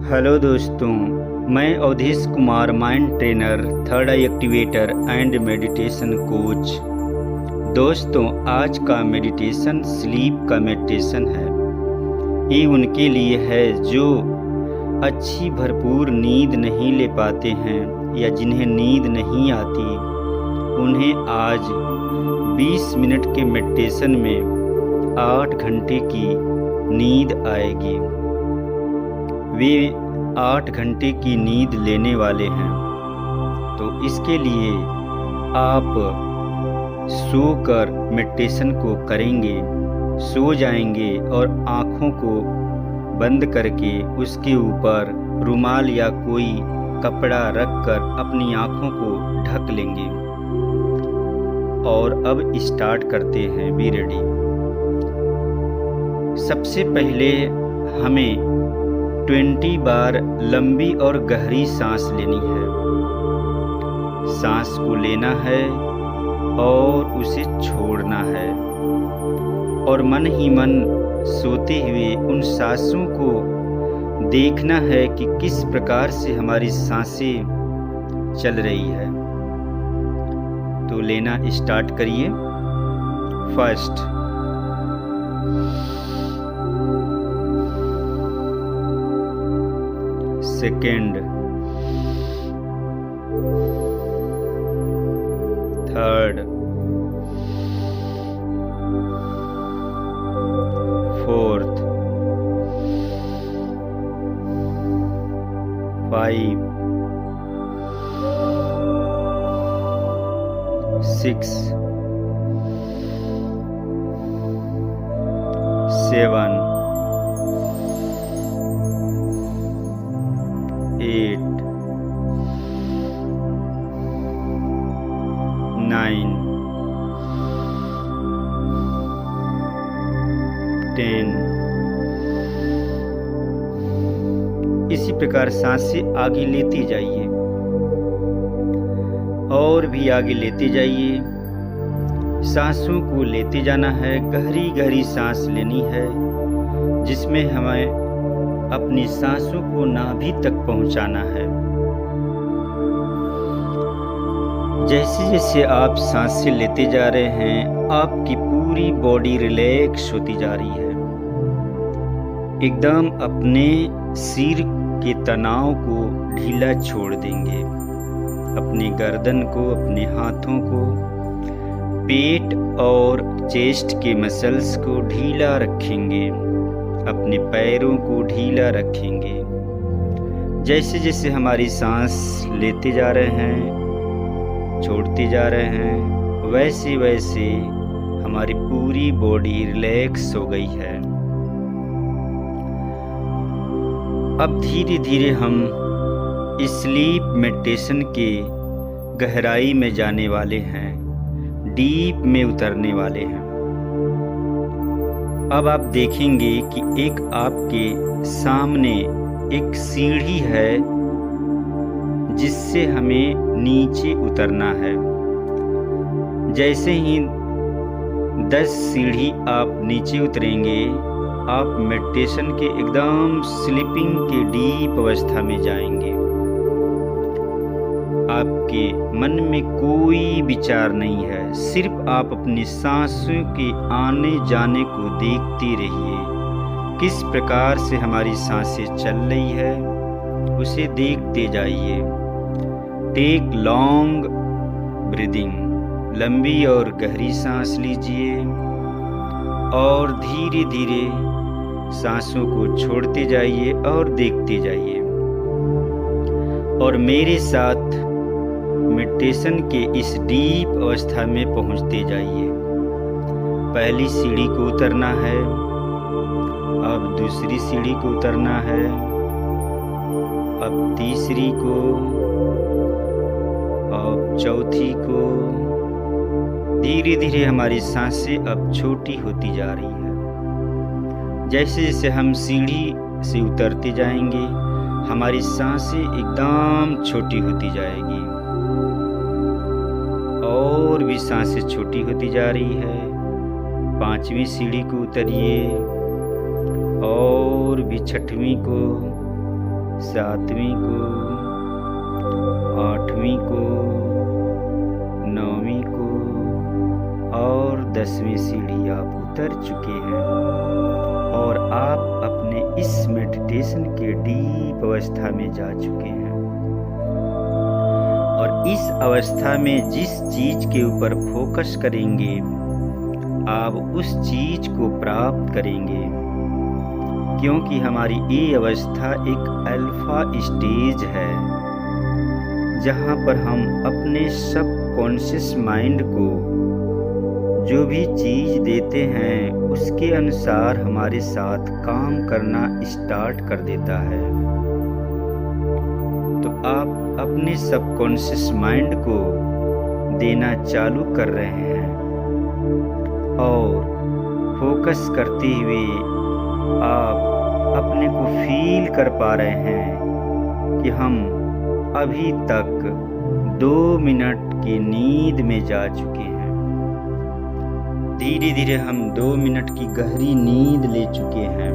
Hello दोस्तों, मैं Awadhesh Kumar, mind trainer, third eye activator and meditation coach. दोस्तों, आज का मेडिटेशन स्लीप का मेडिटेशन है। ये उनके लिए है जो अच्छी भरपूर नींद नहीं ले पाते हैं या जिन्हें नींद नहीं आती। उन्हें आज 20 मिनट के मेडिटेशन में 8 घंटे की नींद आएगी। वे 8 घंटे की नींद लेने वाले हैं। तो इसके लिए आप सोकर मेडिटेशन को करेंगे, सो जाएंगे और आँखों को बंद करके उसके ऊपर रुमाल या कोई कपड़ा रखकर अपनी आँखों को ढक लेंगे। और अब स्टार्ट करते हैं। Be ready. सबसे पहले हमें 20 बार लंबी और गहरी सांस लेनी है। सांस को लेना है और उसे छोड़ना है और मन ही मन सोते हुए उन सांसों को देखना है कि किस प्रकार से हमारी सांसें चल रही है। तो लेना स्टार्ट करिए। First, second, third, fourth, 5, 6, 7, 8, 9, 10। इसी प्रकार सांसें आगे लेती जाइए और भी आगे लेते जाइए। सांसों को लेते जाना है। गहरी गहरी सांस लेनी है जिसमें हमें अपनी सांसों को नाभि तक पहुंचाना है। जैसे जैसे आप सांसें लेते जा रहे हैं, आपकी पूरी बॉडी रिलैक्स होती जा रही है। एकदम अपने सिर के तनाव को ढीला छोड़ देंगे। अपनी गर्दन को, अपने हाथों को, पेट और चेस्ट के मसल्स को ढीला रखेंगे। अपने पैरों को ढीला रखेंगे। जैसे जैसे हमारी सांस लेते जा रहे हैं, छोड़ते जा रहे हैं, वैसे वैसे हमारी पूरी बॉडी रिलैक्स हो गई है। अब धीरे धीरे हम स्लीप मेडिटेशन के गहराई में जाने वाले हैं, डीप में उतरने वाले हैं। अब आप देखेंगे कि एक आपके सामने एक सीढ़ी है जिससे हमें नीचे उतरना है। जैसे ही 10 सीढ़ी आप नीचे उतरेंगे, आप मेडिटेशन के एकदम स्लीपिंग के डीप अवस्था में जाएंगे। आपके मन में कोई विचार नहीं है, सिर्फ आप अपनी सांसों के आने जाने को देखते रहिए। किस प्रकार से हमारी सांसें चल रही है उसे देखते जाइए। टेक लॉन्ग ब्रीदिंग, लंबी और गहरी सांस लीजिए और धीरे धीरे सांसों को छोड़ते जाइए और देखते जाइए। और मेरे साथ मेडिटेशन के इस डीप अवस्था में पहुंचते जाइए। पहली सीढ़ी को उतरना है, अब दूसरी सीढ़ी को उतरना है, अब तीसरी को, अब चौथी को। धीरे धीरे हमारी सांसें अब छोटी होती जा रही है। जैसे जैसे हम सीढ़ी से उतरते जाएंगे, हमारी सांसें एकदम छोटी होती जाएगी और भी सांसें छोटी होती जा रही है। 5वीं सीढ़ी को उतरिए और भी 6वीं को, 7वीं को, 8वीं को, 9वीं को और 10वीं सीढ़ी आप उतर चुके हैं और आप अपने इस मेडिटेशन के डीप अवस्था में जा चुके हैं। और इस अवस्था में जिस चीज के ऊपर फोकस करेंगे आप उस चीज को प्राप्त करेंगे, क्योंकि हमारी ये अवस्था एक अल्फा स्टेज है जहाँ पर हम अपने सबकॉन्शियस माइंड को जो भी चीज देते हैं उसके अनुसार हमारे साथ काम करना स्टार्ट कर देता है। तो आप अपने सबकॉन्शियस माइंड को देना चालू कर रहे हैं और फोकस करते हुए आप अपने को फील कर पा रहे हैं कि हम अभी तक 2 मिनट की नींद में जा चुके हैं। धीरे धीरे हम 2 मिनट की गहरी नींद ले चुके हैं।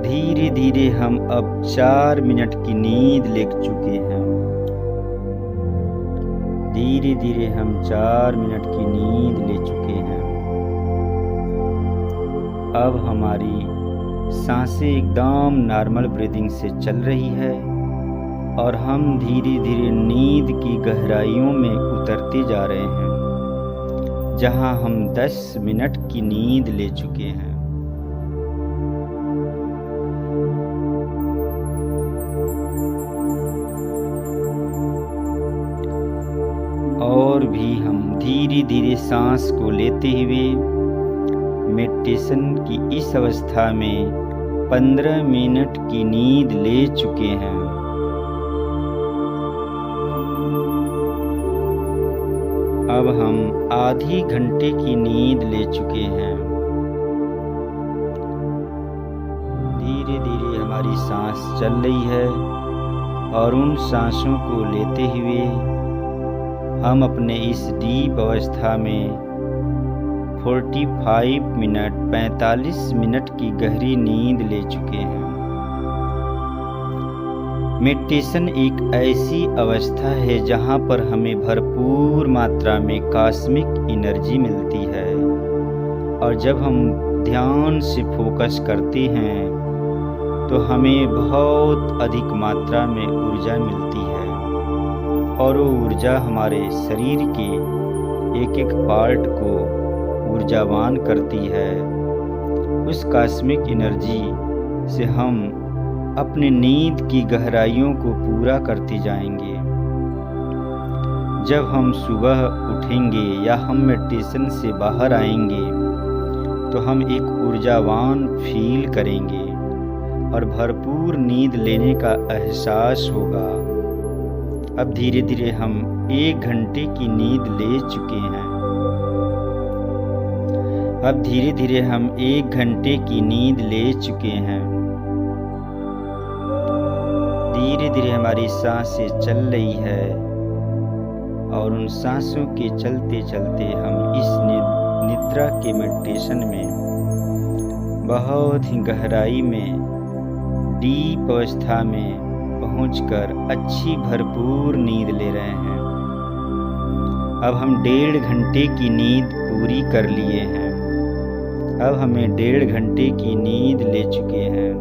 धीरे धीरे हम अब 4 मिनट की नींद ले चुके हैं। धीरे धीरे हम 4 मिनट की नींद ले चुके हैं। अब हमारी सांसें एकदम नॉर्मल ब्रीदिंग से चल रही है और हम धीरे धीरे नींद की गहराइयों में उतरते जा रहे हैं, जहां हम 10 मिनट की नींद ले चुके हैं। और भी हम धीरे धीरे सांस को लेते हुए मेडिटेशन की इस अवस्था में 15 मिनट की नींद ले चुके हैं। अब हम आधी घंटे की नींद ले चुके हैं। धीरे धीरे हमारी सांस चल रही है और उन सांसों को लेते हुए हम अपने इस डीप अवस्था में 45 मिनट की गहरी नींद ले चुके हैं। मेडिटेशन एक ऐसी अवस्था है जहाँ पर हमें भरपूर मात्रा में कॉस्मिक एनर्जी मिलती है और जब हम ध्यान से फोकस करते हैं तो हमें बहुत अधिक मात्रा में ऊर्जा मिलती है और वो ऊर्जा हमारे शरीर के एक एक पार्ट को ऊर्जावान करती है। उस कॉस्मिक एनर्जी से हम अपने नींद की गहराइयों को पूरा करते जाएंगे। जब हम सुबह उठेंगे या हम मेडिटेशन से बाहर आएंगे तो हम एक ऊर्जावान फील करेंगे और भरपूर नींद लेने का एहसास होगा। अब धीरे धीरे हम 1 घंटे की नींद ले चुके हैं। अब धीरे धीरे हम 1 घंटे की नींद ले चुके हैं। धीरे धीरे हमारी सांसें चल रही है और उन सांसों के चलते चलते हम इस निद्रा के मेडिटेशन में बहुत ही गहराई में डीप अवस्था में पहुंचकर अच्छी भरपूर नींद ले रहे हैं। अब हम 1.5 घंटे की नींद पूरी कर लिए हैं। अब हमें 1.5 घंटे की नींद ले चुके हैं।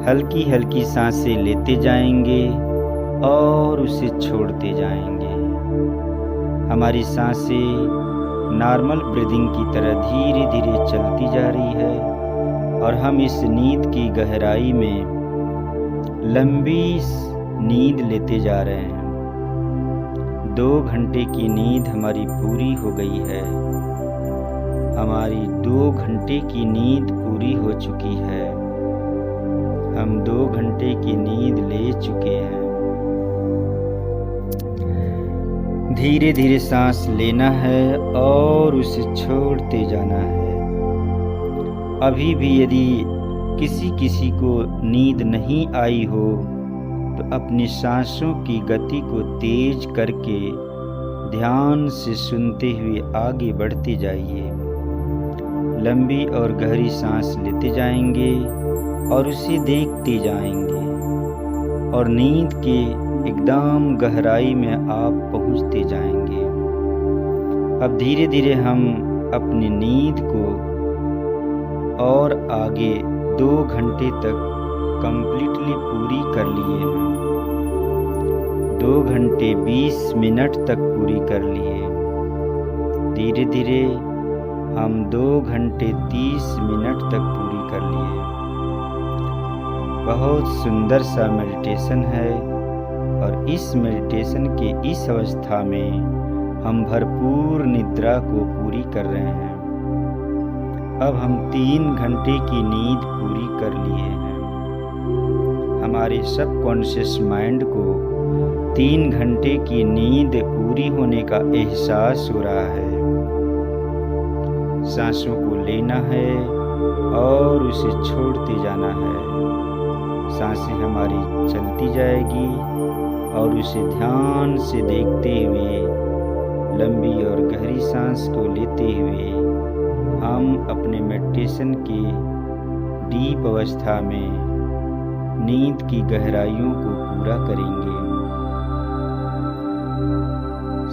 हल्की हल्की सांसें लेते जाएंगे और उसे छोड़ते जाएंगे। हमारी सांसें नॉर्मल ब्रीदिंग की तरह धीरे धीरे चलती जा रही है और हम इस नींद की गहराई में लंबी नींद लेते जा रहे हैं। 2 घंटे की नींद हमारी पूरी हो गई है। हमारी 2 घंटे की नींद पूरी हो चुकी है। हम 2 घंटे की नींद ले चुके हैं। धीरे धीरे सांस लेना है और उसे छोड़ते जाना है। अभी भी यदि किसी को नींद नहीं आई हो तो तो अपनी सांसों की गति को तेज करके ध्यान से सुनते हुए आगे बढ़ते जाइए। लंबी और गहरी सांस लेते जाएंगे और उसे देखते जाएंगे और नींद के एकदम गहराई में आप पहुंचते जाएंगे। अब धीरे धीरे हम अपनी नींद को और आगे 2 घंटे तक कंप्लीटली पूरी कर लिए हैं। 2 घंटे 20 मिनट तक पूरी कर लिए। धीरे धीरे हम 2 घंटे 30 मिनट तक पूरी कर लिए। बहुत सुंदर सा मेडिटेशन है और इस मेडिटेशन के इस अवस्था में हम भरपूर निद्रा को पूरी कर रहे हैं। अब हम 3 घंटे की नींद पूरी कर लिए हैं। हमारे सबकॉन्शियस माइंड को 3 घंटे की नींद पूरी होने का एहसास हो रहा है। सांसों को लेना है और उसे छोड़ते जाना है। सांसें हमारी चलती जाएगी और उसे ध्यान से देखते हुए लंबी और गहरी सांस को लेते हुए हम अपने मेडिटेशन के डीप अवस्था में नींद की गहराइयों को पूरा करेंगे।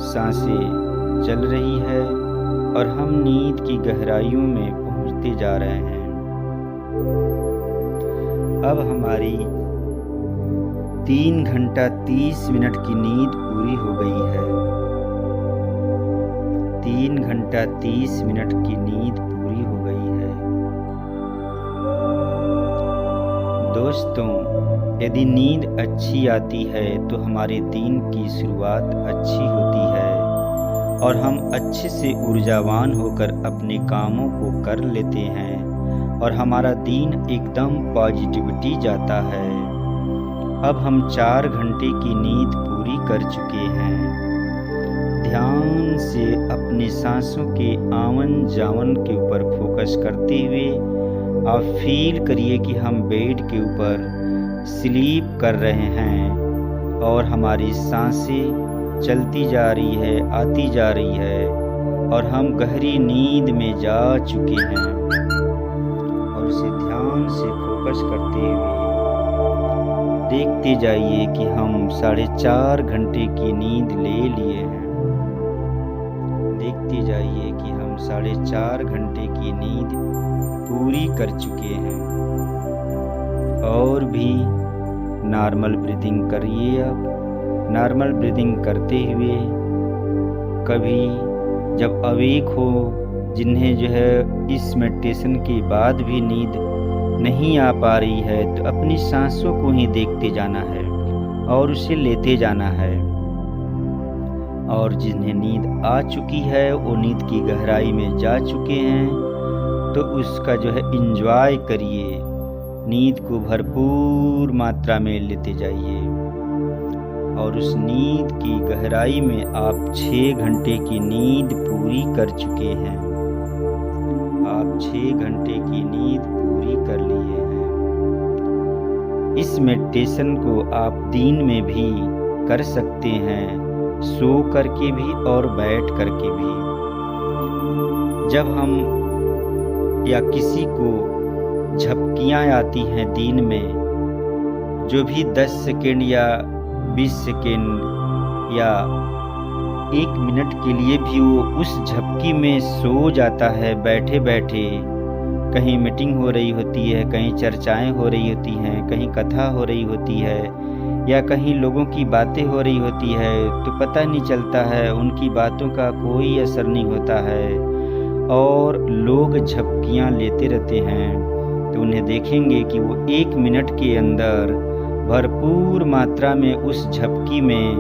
सांसें चल रही है और हम नींद की गहराइयों में पहुंचते जा रहे हैं। अब हमारी 3 घंटा 30 मिनट की नींद पूरी हो गई है। 3 घंटा 30 मिनट की नींद पूरी हो गई है। दोस्तों, यदि नींद अच्छी आती है तो हमारे दिन की शुरुआत अच्छी होती है और हम अच्छे से ऊर्जावान होकर अपने कामों को कर लेते हैं और हमारा दिन एकदम पॉजिटिविटी जाता है। अब हम 4 घंटे की नींद पूरी कर चुके हैं। ध्यान से अपनी सांसों के आवन जावन के ऊपर फोकस करते हुए आप फील करिए कि हम बेड के ऊपर स्लीप कर रहे हैं और हमारी सांसें चलती जा रही है, आती जा रही है और हम गहरी नींद में जा चुके हैं। और उसे ध्यान से फोकस करते हुए देखते जाइए कि हम 4.5 घंटे की नींद ले लिए हैं। देखते जाइए कि हम 4.5 घंटे की नींद पूरी कर चुके हैं। और भी नॉर्मल ब्रीदिंग करिए। अब नॉर्मल ब्रीदिंग करते हुए कभी जब अवेक हो, जिन्हें जो है इस मेडिटेशन के बाद भी नींद नहीं आ पा रही है, तो अपनी सांसों को ही देखते जाना है और उसे लेते जाना है। और जिन्हें नींद आ चुकी है वो नींद की गहराई में जा चुके हैं, तो उसका जो है एंजॉय करिए। नींद को भरपूर मात्रा में लेते जाइए और उस नींद की गहराई में आप 6 घंटे की नींद पूरी कर चुके हैं। आप 6 घंटे की नींद पूरी कर लिए हैं। इस मेडिटेशन को आप दिन में भी कर सकते हैं, सो करके भी और बैठ करके भी। जब हम या किसी को झपकियाँ आती हैं दिन में, जो भी 10 सेकेंड या 20 सेकेंड या 1 मिनट के लिए भी वो उस झपकी में सो जाता है बैठे बैठे। कहीं मीटिंग हो रही होती है, कहीं चर्चाएं हो रही होती हैं, कहीं कथा हो रही होती है या कहीं लोगों की बातें हो रही होती है, तो पता नहीं चलता है, उनकी बातों का कोई असर नहीं होता है और लोग झपकियां लेते रहते हैं। तो उन्हें देखेंगे कि वो 1 मिनट के अंदर भरपूर मात्रा में उस झपकी में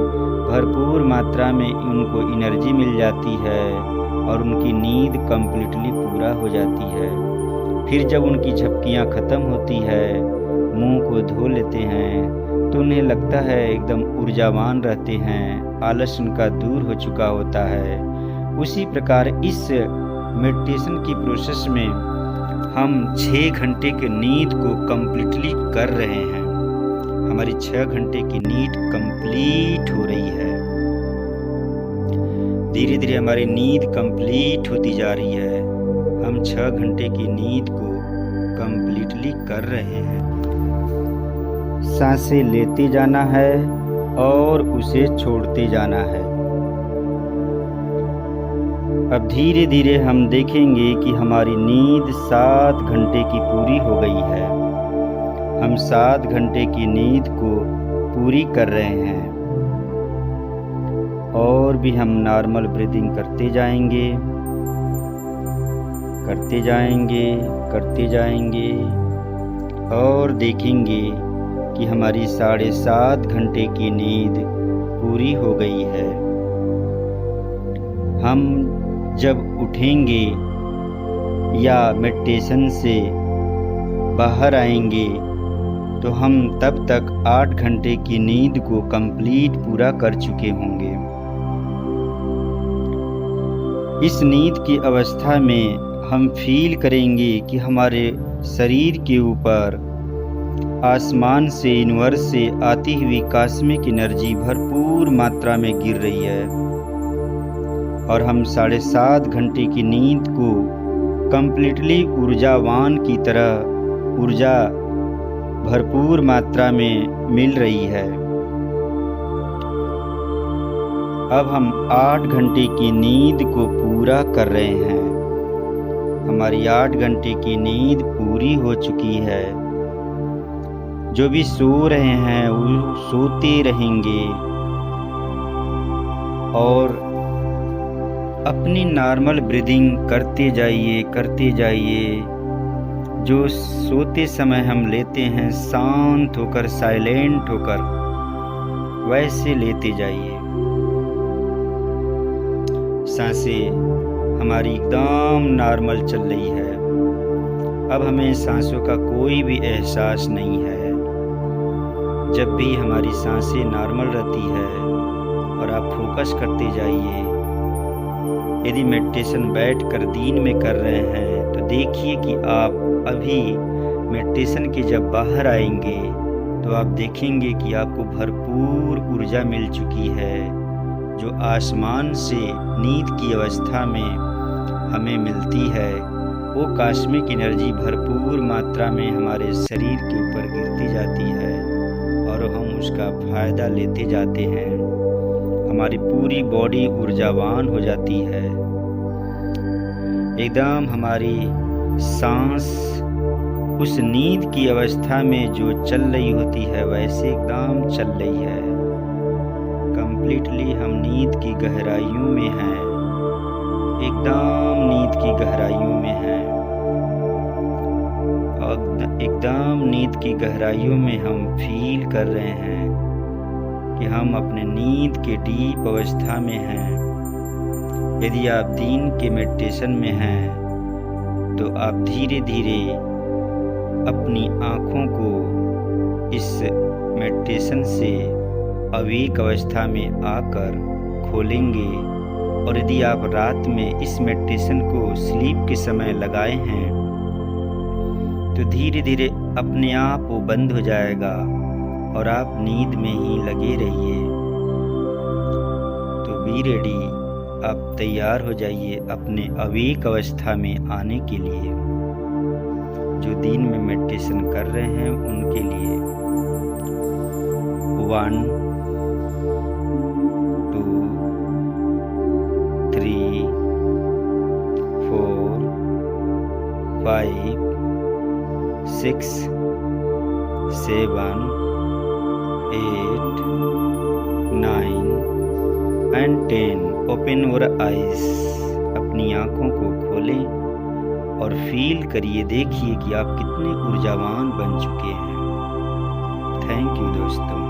भरपूर मात्रा में उनको एनर्जी मिल जाती है और उनकी नींद कंप्लीटली पूरा हो जाती है। फिर जब उनकी झपकियां ख़त्म होती है, मुंह को धो लेते हैं, तो उन्हें लगता है एकदम ऊर्जावान रहते हैं, आलस उनका दूर हो चुका होता है। उसी प्रकार इस मेडिटेशन की प्रोसेस में हम 6 घंटे के नींद को कंप्लीटली कर रहे हैं। हमारी 6 घंटे की नींद कंप्लीट हो रही है। धीरे धीरे हमारी नींद कंप्लीट होती जा रही है। हम 6 घंटे की नींद को कंप्लीटली कर रहे हैं। सांसें लेते जाना है और उसे छोड़ते जाना है। अब धीरे धीरे हम देखेंगे कि हमारी नींद 7 घंटे की पूरी हो गई है। हम 7 घंटे की नींद को पूरी कर रहे हैं और भी हम नॉर्मल ब्रीदिंग करते जाएंगे, करते जाएंगे, करते जाएंगे और देखेंगे कि हमारी 7.5 घंटे की नींद पूरी हो गई है। हम जब उठेंगे या मेडिटेशन से बाहर आएंगे तो हम तब तक 8 घंटे की नींद को कंप्लीट पूरा कर चुके होंगे। इस नींद की अवस्था में हम फील करेंगे कि हमारे शरीर के ऊपर आसमान से, यूनिवर्स से आती हुई कॉस्मिक एनर्जी भरपूर मात्रा में गिर रही है और हम 7.5 घंटे की नींद को कंप्लीटली ऊर्जावान की तरह ऊर्जा भरपूर मात्रा में मिल रही है। अब हम 8 घंटे की नींद को पूरा कर रहे हैं। हमारी 8 घंटे की नींद पूरी हो चुकी है। जो भी सो रहे हैं वो सोते रहेंगे और अपनी नॉर्मल ब्रीदिंग करते जाइए, करते जाइए। जो सोते समय हम लेते हैं शांत होकर, साइलेंट होकर, वैसे लेते जाइए। सांसें हमारी एकदम नॉर्मल चल रही है। अब हमें सांसों का कोई भी एहसास नहीं है। जब भी हमारी सांसें नॉर्मल रहती है और आप फोकस करते जाइए। यदि मेडिटेशन बैठकर दिन में कर रहे हैं तो देखिए कि आप अभी मेडिटेशन के जब बाहर आएंगे तो आप देखेंगे कि आपको भरपूर ऊर्जा मिल चुकी है, जो आसमान से नींद की अवस्था में हमें मिलती है। वो कॉस्मिक एनर्जी भरपूर मात्रा में हमारे शरीर के ऊपर गिरती जाती है और हम उसका फ़ायदा लेते जाते हैं। हमारी पूरी बॉडी ऊर्जावान हो जाती है। एकदम हमारी सांस उस नींद की अवस्था में जो चल रही होती है वैसे एकदम चल रही है। कंप्लीटली हम नींद की गहराइयों में हैं, एकदम नींद की गहराइयों में हैं और एकदम नींद की गहराइयों में हम फील कर रहे हैं कि हम अपने नींद के डीप अवस्था में हैं। यदि आप दिन के मेडिटेशन में हैं तो आप धीरे धीरे अपनी आँखों को इस मेडिटेशन से अवेक अवस्था में आकर खोलेंगे। और यदि आप रात में इस मेडिटेशन को स्लीप के समय लगाए हैं तो धीरे धीरे अपने आप वो बंद हो जाएगा और आप नींद में ही लगे रहिए। तो बी रेडी, आप तैयार हो जाइए अपने अवेक अवस्था में आने के लिए। जो दिन में मेडिटेशन कर रहे हैं उनके लिए 1 2 3 4 5 6 7 8 9 and 10। Open your eyes. अपनी आँखों को खोलें और फील करिए, देखिए कि आप कितने ऊर्जावान बन चुके हैं। थैंक यू दोस्तों।